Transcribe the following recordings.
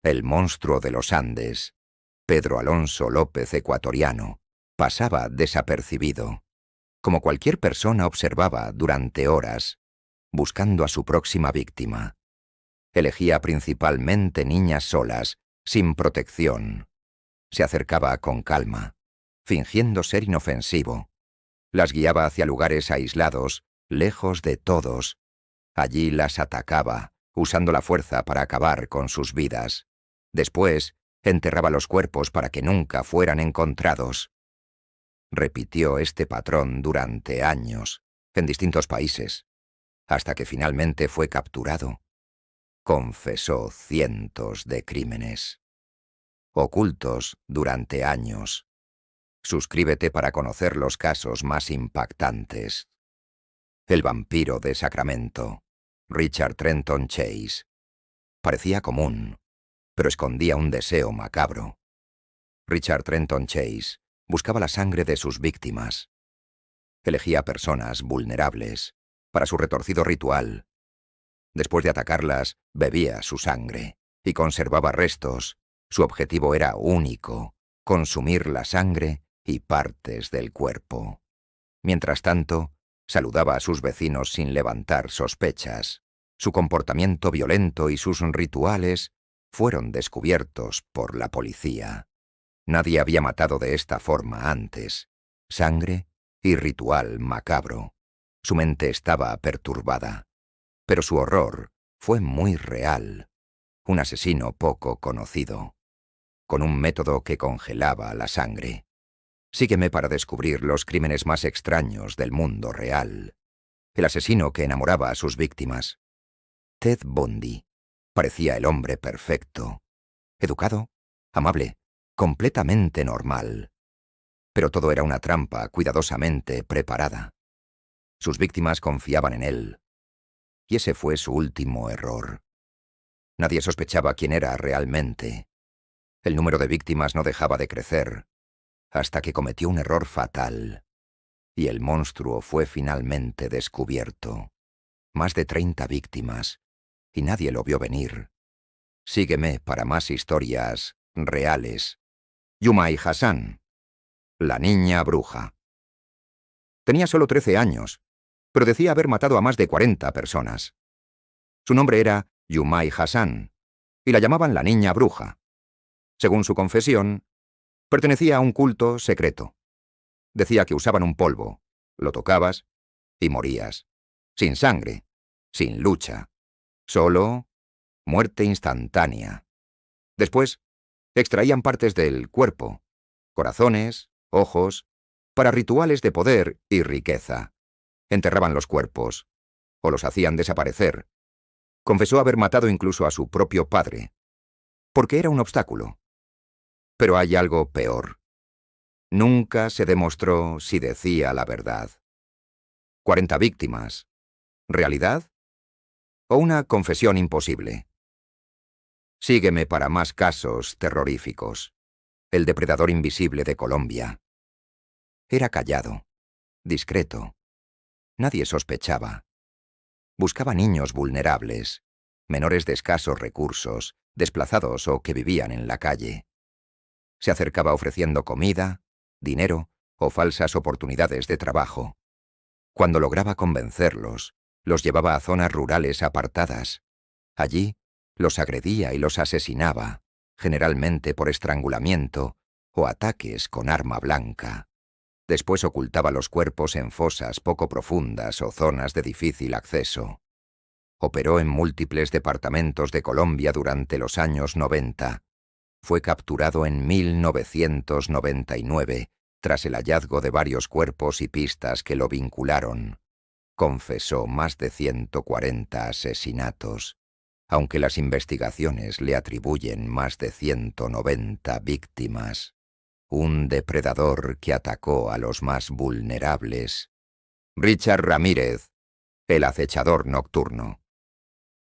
El monstruo de los Andes, Pedro Alonso López ecuatoriano, pasaba desapercibido, como cualquier persona observaba durante horas, buscando a su próxima víctima. Elegía principalmente niñas solas, sin protección. Se acercaba con calma, fingiendo ser inofensivo. Las guiaba hacia lugares aislados, lejos de todos. Allí las atacaba, usando la fuerza para acabar con sus vidas. Después, enterraba los cuerpos para que nunca fueran encontrados. Repitió este patrón durante años, en distintos países, hasta que finalmente fue capturado. Confesó cientos de crímenes, ocultos durante años. Suscríbete para conocer los casos más impactantes. El vampiro de Sacramento, Richard Trenton Chase. Parecía común, pero escondía un deseo macabro. Richard Trenton Chase buscaba la sangre de sus víctimas. Elegía personas vulnerables para su retorcido ritual. Después de atacarlas, bebía su sangre y conservaba restos. Su objetivo era único: consumir la sangre y partes del cuerpo. Mientras tanto, saludaba a sus vecinos sin levantar sospechas. Su comportamiento violento y sus rituales fueron descubiertos por la policía. Nadie había matado de esta forma antes. Sangre y ritual macabro. Su mente estaba perturbada. Pero su horror fue muy real. Un asesino poco conocido, con un método que congelaba la sangre. Sígueme para descubrir los crímenes más extraños del mundo real. El asesino que enamoraba a sus víctimas. Ted Bundy parecía el hombre perfecto. Educado, amable, completamente normal. Pero todo era una trampa cuidadosamente preparada. Sus víctimas confiaban en él. Y ese fue su último error. Nadie sospechaba quién era realmente. El número de víctimas no dejaba de crecer, hasta que cometió un error fatal. Y el monstruo fue finalmente descubierto. Más de 30 víctimas, y nadie lo vio venir. Sígueme para más historias reales. Yumai Hassan, la niña bruja. Tenía solo 13 años, pero decía haber matado a más de 40 personas. Su nombre era Yumai Hassan, y la llamaban la niña bruja. Según su confesión, pertenecía a un culto secreto. Decía que usaban un polvo, lo tocabas y morías. Sin sangre, sin lucha. Solo muerte instantánea. Después, extraían partes del cuerpo, corazones, ojos, para rituales de poder y riqueza. Enterraban los cuerpos, o los hacían desaparecer. Confesó haber matado incluso a su propio padre, porque era un obstáculo. Pero hay algo peor. Nunca se demostró si decía la verdad. 40 víctimas. ¿Realidad? ¿O una confesión imposible? Sígueme para más casos terroríficos. El depredador invisible de Colombia. Era callado, discreto. Nadie sospechaba. Buscaba niños vulnerables, menores de escasos recursos, desplazados o que vivían en la calle. Se acercaba ofreciendo comida, dinero o falsas oportunidades de trabajo. Cuando lograba convencerlos, los llevaba a zonas rurales apartadas. Allí, los agredía y los asesinaba, generalmente por estrangulamiento o ataques con arma blanca. Después ocultaba los cuerpos en fosas poco profundas o zonas de difícil acceso. Operó en múltiples departamentos de Colombia durante los años 90. Fue capturado en 1999, tras el hallazgo de varios cuerpos y pistas que lo vincularon. Confesó más de 140 asesinatos, aunque las investigaciones le atribuyen más de 190 víctimas. Un depredador que atacó a los más vulnerables. Richard Ramírez, el acechador nocturno.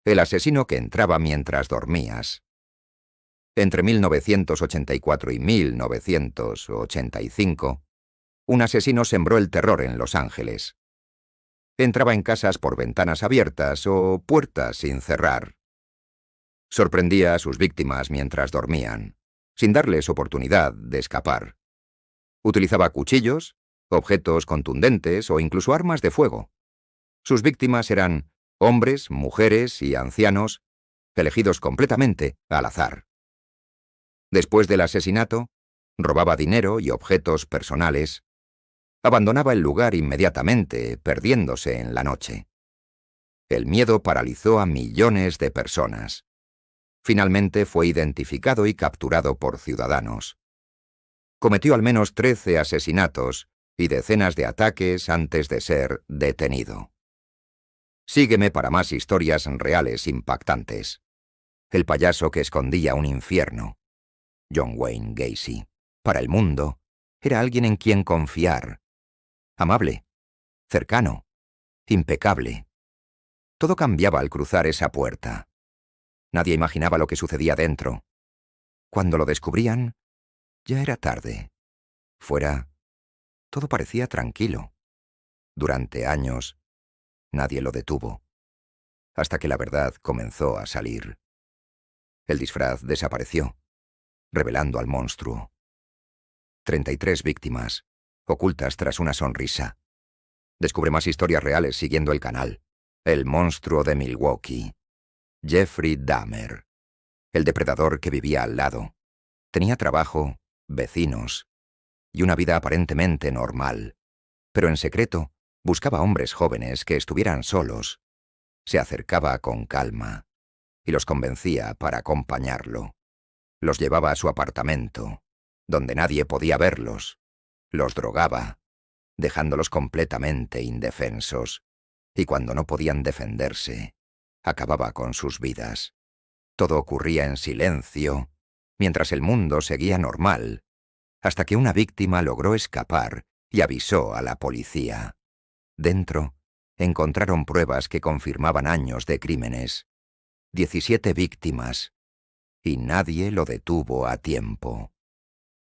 El asesino que entraba mientras dormías. Entre 1984 y 1985, un asesino sembró el terror en Los Ángeles. Entraba en casas por ventanas abiertas o puertas sin cerrar. Sorprendía a sus víctimas mientras dormían, sin darles oportunidad de escapar. Utilizaba cuchillos, objetos contundentes o incluso armas de fuego. Sus víctimas eran hombres, mujeres y ancianos, elegidos completamente al azar. Después del asesinato, robaba dinero y objetos personales. Abandonaba el lugar inmediatamente, perdiéndose en la noche. El miedo paralizó a millones de personas. Finalmente fue identificado y capturado por ciudadanos. Cometió al menos 13 asesinatos y decenas de ataques antes de ser detenido. Sígueme para más historias reales impactantes. El payaso que escondía un infierno. John Wayne Gacy. Para el mundo, era alguien en quien confiar. Amable, cercano, impecable. Todo cambiaba al cruzar esa puerta. Nadie imaginaba lo que sucedía dentro. Cuando lo descubrían, ya era tarde. Fuera, todo parecía tranquilo. Durante años, nadie lo detuvo. Hasta que la verdad comenzó a salir. El disfraz desapareció, revelando al monstruo. 33 víctimas, ocultas tras una sonrisa. Descubre más historias reales siguiendo el canal. El monstruo de Milwaukee. Jeffrey Dahmer. El depredador que vivía al lado. Tenía trabajo, vecinos y una vida aparentemente normal. Pero en secreto, buscaba hombres jóvenes que estuvieran solos. Se acercaba con calma y los convencía para acompañarlo. Los llevaba a su apartamento, donde nadie podía verlos. Los drogaba, dejándolos completamente indefensos. Y cuando no podían defenderse, acababa con sus vidas. Todo ocurría en silencio, mientras el mundo seguía normal, hasta que una víctima logró escapar y avisó a la policía. Dentro, encontraron pruebas que confirmaban años de crímenes. 17 víctimas, y nadie lo detuvo a tiempo.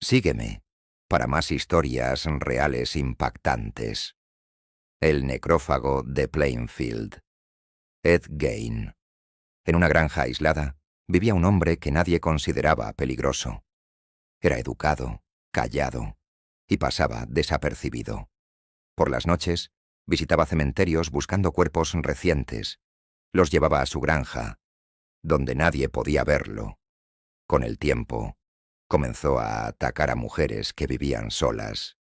Sígueme para más historias reales impactantes. El necrófago de Plainfield. Ed Gein. En una granja aislada, vivía un hombre que nadie consideraba peligroso. Era educado, callado, y pasaba desapercibido. Por las noches, visitaba cementerios buscando cuerpos recientes. Los llevaba a su granja, donde nadie podía verlo. Con el tiempo, comenzó a atacar a mujeres que vivían solas.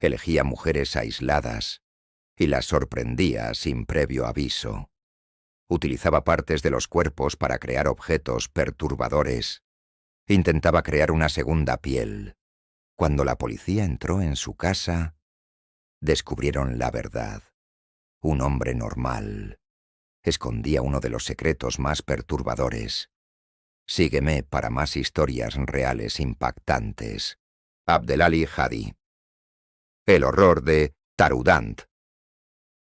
Elegía mujeres aisladas y las sorprendía sin previo aviso. Utilizaba partes de los cuerpos para crear objetos perturbadores. Intentaba crear una segunda piel. Cuando la policía entró en su casa, descubrieron la verdad. Un hombre normal escondía uno de los secretos más perturbadores. Sígueme para más historias reales impactantes. Abdelali Hadi. El horror de Tarudant.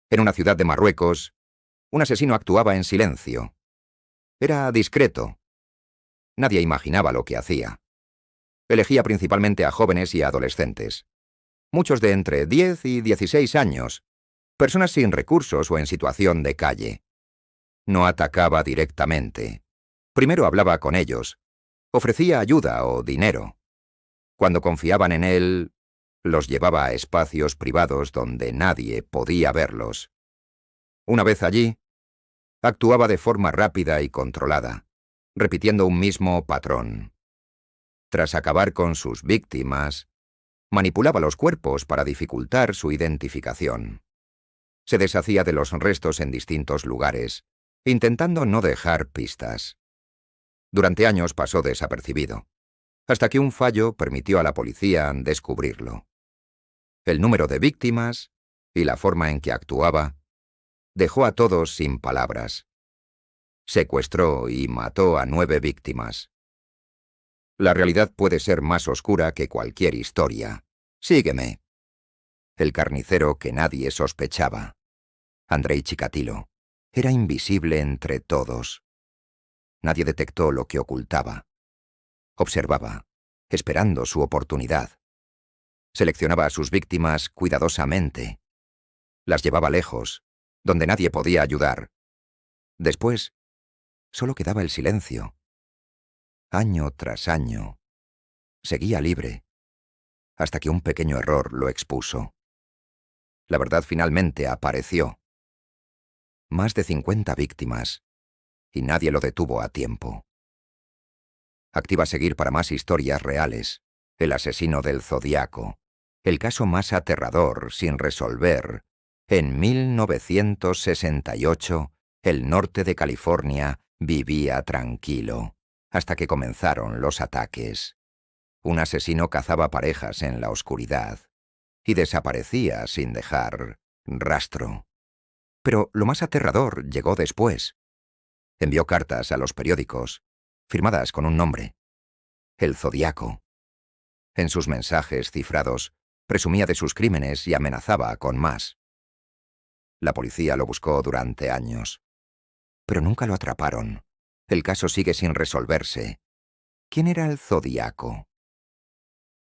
En una ciudad de Marruecos, un asesino actuaba en silencio. Era discreto. Nadie imaginaba lo que hacía. Elegía principalmente a jóvenes y adolescentes. Muchos de entre 10 y 16 años. Personas sin recursos o en situación de calle. No atacaba directamente. Primero hablaba con ellos. Ofrecía ayuda o dinero. Cuando confiaban en él, los llevaba a espacios privados donde nadie podía verlos. Una vez allí, actuaba de forma rápida y controlada, repitiendo un mismo patrón. Tras acabar con sus víctimas, manipulaba los cuerpos para dificultar su identificación. Se deshacía de los restos en distintos lugares, intentando no dejar pistas. Durante años pasó desapercibido, hasta que un fallo permitió a la policía descubrirlo. El número de víctimas y la forma en que actuaba dejó a todos sin palabras. Secuestró y mató a 9 víctimas. La realidad puede ser más oscura que cualquier historia. Sígueme. El carnicero que nadie sospechaba. Andrei Chikatilo. Era invisible entre todos. Nadie detectó lo que ocultaba. Observaba, esperando su oportunidad. Seleccionaba a sus víctimas cuidadosamente. Las llevaba lejos, donde nadie podía ayudar. Después, solo quedaba el silencio año tras año. Seguía libre, hasta que un pequeño error lo expuso. La verdad finalmente apareció. Más de 50 víctimas, y nadie lo detuvo a tiempo. Activa seguir para más historias reales. El asesino del Zodíaco. El caso más aterrador sin resolver. En 1968, el norte de California vivía tranquilo, hasta que comenzaron los ataques. Un asesino cazaba parejas en la oscuridad y desaparecía sin dejar rastro. Pero lo más aterrador llegó después. Envió cartas a los periódicos, firmadas con un nombre: el Zodíaco. En sus mensajes cifrados, presumía de sus crímenes y amenazaba con más. La policía lo buscó durante años, pero nunca lo atraparon. El caso sigue sin resolverse. ¿Quién era el Zodíaco?